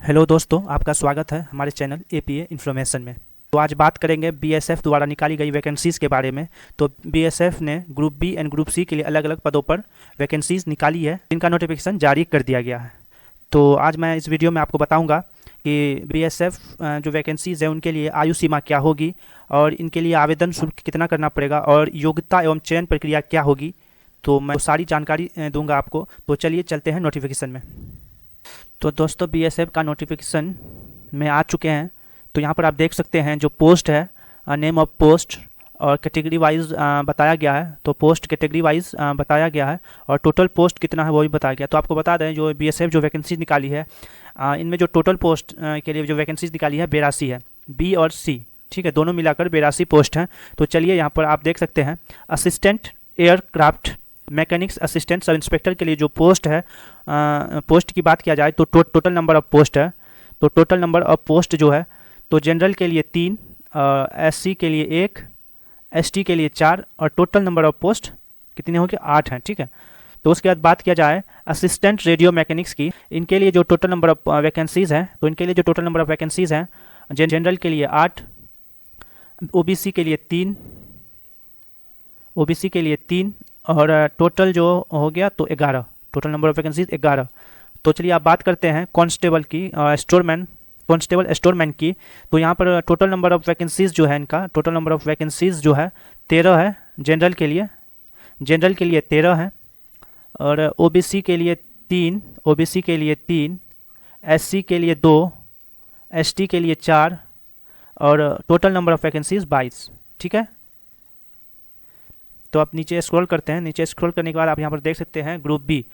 Hello दोस्तों, आपका स्वागत है हमारे चैनल एपीए इन्फॉर्मेशन में। तो आज बात करेंगे बीएसएफ द्वारा निकाली गई वैकेंसीज़ के बारे में। तो बीएसएफ ने group B and group C के लिए अलग अलग पदों पर वैकेंसीज़ निकाली है, जिनका नोटिफिकेशन जारी कर दिया गया है। तो आज मैं इस वीडियो में आपको बताऊंगा कि बीएसएफ जो वैकेंसीज़ है उनके लिए आयु सीमा क्या होगी और इनके लिए आवेदन शुल्क कितना करना पड़ेगा और योग्यता एवं चयन प्रक्रिया क्या होगी। तो मैं सारी जानकारी दूंगा आपको। तो चलिए चलते हैं नोटिफिकेशन में। तो दोस्तों, बीएसएफ का नोटिफिकेशन में आ चुके हैं। तो यहाँ पर आप देख सकते हैं जो पोस्ट है, नेम ऑफ पोस्ट और कैटेगरी वाइज बताया गया है। तो पोस्ट कैटेगरी वाइज बताया गया है और टोटल पोस्ट कितना है वो भी बताया गया। तो आपको बता दें, जो बीएसएफ जो वैकेंसी निकाली है, इनमें जो टोटल पोस्ट के लिए जो वैकेंसीज निकाली है 82 है, बी और सी, ठीक है, दोनों मिलाकर 82 पोस्ट हैं। तो चलिए यहाँ पर आप देख सकते हैं assistant aircraft mechanics assistant sub inspector के लिए जो पोस्ट है, पोस्ट की बात किया जाए तो टोटल नंबर ऑफ पोस्ट है। तो टोटल नंबर ऑफ पोस्ट जो है, तो जनरल के लिए 3, एससी के लिए 1, एसटी के लिए 4 और टोटल नंबर ऑफ पोस्ट कितने होंगे? 8 हैं, ठीक है। तो उसके बाद बात किया जाए असिस्टेंट रेडियो मैकेनिक्स की, इनके लिए जो टोटल नंबर ऑफ वैकेंसीज़ हैं, तो इनके लिए जो टोटल नंबर ऑफ वैकेंसीज़ हैं, जनरल के लिए 8, ओबीसी के लिए 3, ओबीसी के लिए 3 और टोटल जो हो गया तो 11, टोटल नंबर ऑफ वैकेंसीज 11। तो चलिए आप बात करते हैं कांस्टेबल की, स्टोरमैन, कांस्टेबल स्टोरमैन की। तो यहाँ पर टोटल नंबर ऑफ वैकेंसीज जो है, इनका टोटल नंबर ऑफ वैकेंसीज जो है 13 है। जनरल के लिए 13 है और ओबीसी के लिए 3, ओबीसी के लिए 3, एससी के लिए 2, एसटी के लिए 4 और टोटल नंबर ऑफ वैकेंसीज 22, ठीक है। तो आप नीचे स्क्रॉल करते हैं, नीचे स्क्रॉल करने के बाद आप यहाँ पर देख सकते हैं ग्रुप बी।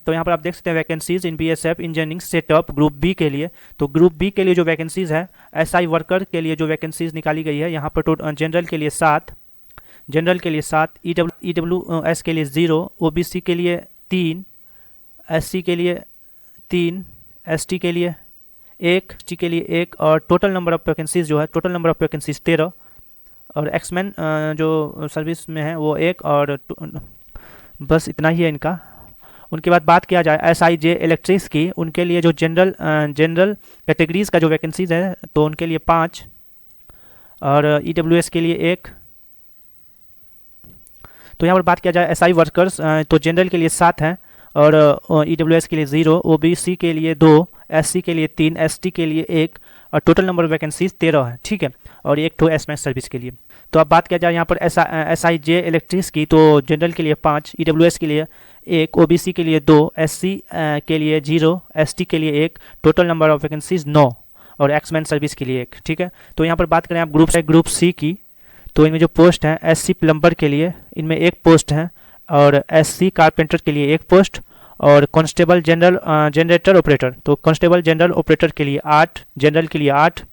तो यहाँ पर आप देख सकते हैं vacancies in BSF engineering setup group B के लिए। तो ग्रुप बी के लिए जो वैकेंसीज है, एसआई वर्कर के लिए जो वैकेंसीज निकाली गई है यहाँ पर जनरल के लिए 7, जनरल के लिए 7, ईडब्ल्यूएस के लिए 0, ओबीसी के लिए 3, एससी के लिए 3, एसटी के लिए 1, एसटी के लिए 1 और टोटल नंबर ऑफ वैकेंसीज जो है, टोटल नंबर ऑफ वैकेंसीज 13 और एक्समैन जो सर्विस में है वो 1 और बस इतना ही है इनका। उनके बाद बात किया जाए एसआईजे इलेक्ट्रिक्स की, उनके लिए जो जनरल कैटेगरीज का जो वैकेंसीज है तो उनके लिए 5 और ईडब्ल्यूएस के लिए 1। तो यहाँ पर बात किया जाए एसआई वर्कर्स, तो जनरल के लिए 7 हैं और ईडब्ल्यूएस के लिए 0, ओबीसी के लिए 2, एससी के लिए 3, एसटी के लिए 1 और टोटल नंबर ऑफ वैकेंसीज 13 है, ठीक है, और 1 ठो एसमैक्स सर्विस के लिए। तो अब बात किया जाए यहाँ पर एसआईजे इलेक्ट्रिक्स की, तो जनरल के लिए 5, ईडब्ल्यूएस के लिए 1, ओबीसी के लिए 2, एससी के लिए 0, एसटी के लिए 1, टोटल नंबर ऑफ वैकेंसीज 9 और एक्समैन सर्विस के लिए 1, ठीक है। तो यहाँ पर बात करें आप ग्रुप सी की, तो इनमें जो पोस्ट हैं एससी प्लम्बर के लिए इनमें 1 पोस्ट है और एससी कारपेंटर के लिए 1 पोस्ट और कांस्टेबल जनरेटर ऑपरेटर, तो कांस्टेबल जनरल ऑपरेटर के लिए 8, जनरल के लिए 8,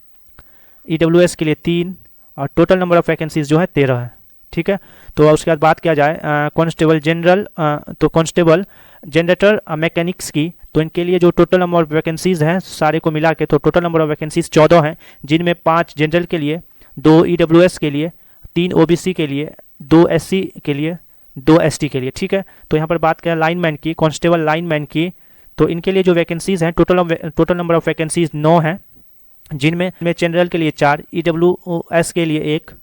ईडब्ल्यूएस के लिए 3 और टोटल नंबर ऑफ वैकेंसीज जो है 13 है, ठीक है। तो उसके बाद बात किया जाए कांस्टेबल जनरल, तो कांस्टेबल जनरेटर मैकेनिक्स की, तो इनके लिए जो टोटल नंबर ऑफ वैकेंसीज हैं सारे को मिला के, तो टोटल नंबर ऑफ वैकेंसीज 14 हैं, जिनमें 5 जनरल के लिए, 2 ईडब्ल्यूएस के लिए, 3 ओबीसी के लिए, 2 एससी के लिए, 2 एसटी के लिए, ठीक है। तो यहाँ पर बात करें लाइनमैन की, कांस्टेबल लाइनमैन की, तो इनके लिए जो वैकेंसीज हैं टोटल नंबर ऑफ वैकेंसीज 9 हैं, जिनमें जनरल के लिए 4, ईडब्ल्यूएस के लिए 1,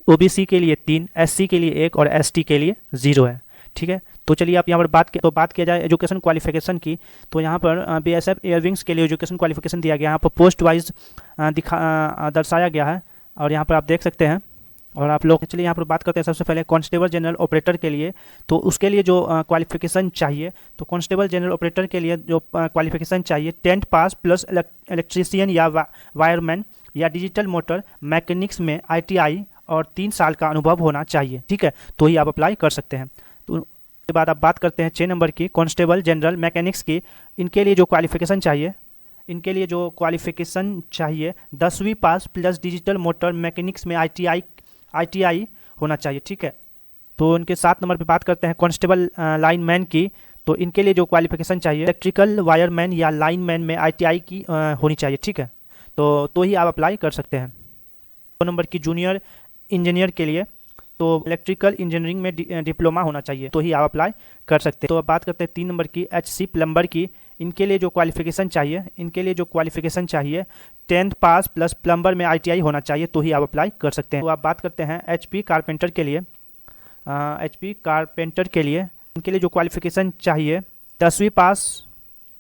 ओबीसी के लिए 3, एससी के लिए 1 और एसटी के लिए 0 है, ठीक है। तो चलिए आप यहाँ पर बात किया जाए एजुकेशन क्वालिफिकेशन की, तो यहाँ पर बीएसएफ एयरविंग्स के लिए एजुकेशन क्वालिफिकेशन दिया गया, यहाँ पर पोस्ट वाइज दर्शाया गया है और यहाँ पर आप देख सकते हैं। और आप लोग चलिए यहाँ पर बात करते हैं सबसे पहले कांस्टेबल जनरल ऑपरेटर के लिए, तो उसके लिए जो क्वालिफिकेशन चाहिए, तो कांस्टेबल जनरल ऑपरेटर के लिए जो क्वालिफिकेशन चाहिए 10th पास प्लस इलेक्ट्रीशियन या वायरमैन या डिजिटल मोटर मैकेनिक्स में आईटीआई और 3 साल का अनुभव होना चाहिए, ठीक है, तो ही आप अप्लाई कर सकते हैं। तो उसके बाद आप बात करते हैं 6 नंबर की कांस्टेबल जनरल मैकेनिक्स की, इनके लिए जो क्वालिफिकेशन चाहिए, इनके लिए जो क्वालिफिकेशन चाहिए 10वीं पास प्लस डिजिटल मोटर मैकेनिक्स में आईटीआई होना चाहिए, ठीक है। तो इनके 7 नंबर पे बात करते हैं कांस्टेबल लाइनमैन की, तो इनके लिए जो क्वालिफिकेशन चाहिए इलेक्ट्रिकल वायरमैन या लाइनमैन में आईटीआई की होनी चाहिए, ठीक है, तो ही आप अप्लाई कर सकते हैं। 2 नंबर की जूनियर इंजीनियर के लिए, तो इलेक्ट्रिकल इंजीनियरिंग में डिप्लोमा होना चाहिए, तो ही आप अप्लाई कर सकते हैं। तो अब बात करते हैं 3 नंबर की एचसी प्लम्बर की, इनके लिए जो क्वालिफिकेशन चाहिए 10th पास प्लस प्लम्बर में ITI होना चाहिए, तो ही आप अप्लाई कर सकते हैं। तो आप बात करते हैं HP कारपेंटर के लिए। इनके लिए जो क्वालिफिकेशन चाहिए 10वीं पास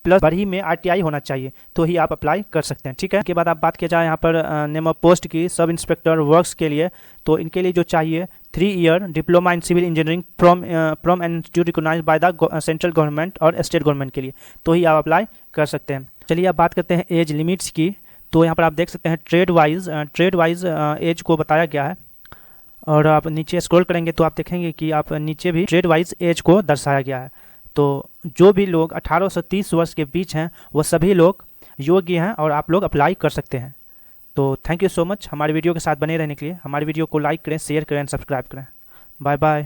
प्लस बड़ी में ITI होना चाहिए, तो ही आप अप्लाई कर सकते हैं। ठीक है, इसके बाद आप बात किया जाए यहाँ पर नेम ऑफ पोस्ट की, सब इंस्पेक्टर वर्क्स के लिए, तो इनके लिए जो चाहिए 3 year diploma in civil engineering from an institute recognised by the central government और स्टेट गवर्नमेंट के लिए, तो ही आप अप्लाई कर सकते हैं। चलिए आप बात करते हैं एज लिमिट्स की। तो यहाँ पर आप देख सकते हैं ट्रेड वाइज एज को बताया गया है, और आप नीचे स्क्रॉल करेंगे तो आप देखेंगे कि आप नीचे भी ट्रेड वाइज एज को दर्शाया गया है। तो जो भी लोग 18 से 30 वर्ष के बीच हैं वो सभी लोग योग्य हैं और आप लोग अप्लाई कर सकते हैं। तो थैंक यू सो मच हमारे वीडियो के साथ बने रहने के लिए। हमारे वीडियो को लाइक करें, शेयर करें, सब्सक्राइब करें। Bye bye.